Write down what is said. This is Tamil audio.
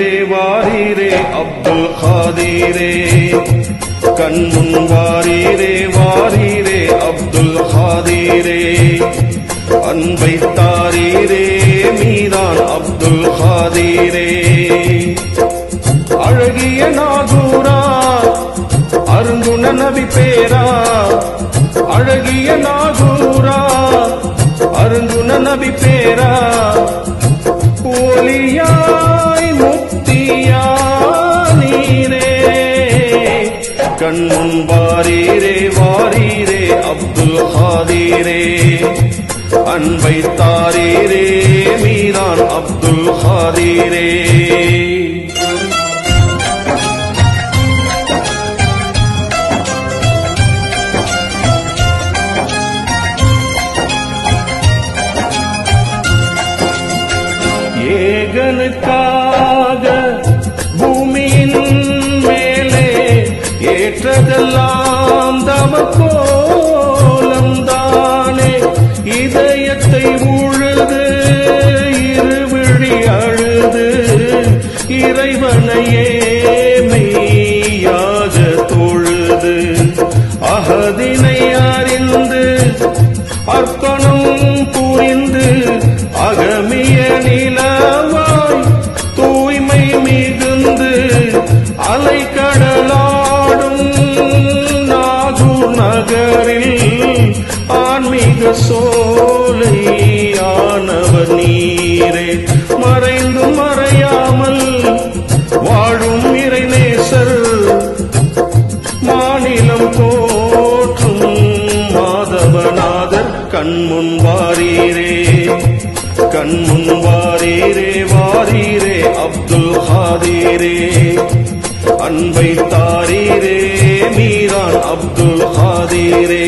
வாரீரே வாரீரே அப்துல் காதீரே கண்முன் வாரீரே வாரீரே அப்துல் காதீரே அன்பை தாரீரே மீதான் அப்துல் காதீரே அழகிய நாகூரா அருங்குண நபி பேரா அழகிய நாகூரா அருங்குண நபி பேரா ஒளியாய் முக்தியா நீரே கண்முன் வாரீரே வாரீரே அப்துல் காதீரே அன்பை தாரீரே மீதான் அப்துல் காதீரே ஏகனுக்காக பூமியின் மேலே ஏற்றதெல்லாம் தமக்கோலம் தானே இதயத்தை உழுது இருவிழி அழுது இறைவனையே மெய்யாக தொழுது அகதினை அறிந்து அர்ப்பணம் புரிந்து அகமிய நிலவாய் தூய்மை மிகுந்து அலைக்கடலாடும் நாகூர் நகரில் ஆன்மீக சோலையானவர் நீரே மறைந்தும் மறையாமல் வாழும் இறைநேசர் மாநிலம் போற்றும் மாதவநாதர் கண்முன் வாரீரே கண்முன் வாரீரே வாரீரே அப்துல் காதீரே அன்பை தாரீரே மீதான் அப்துல் காதீரே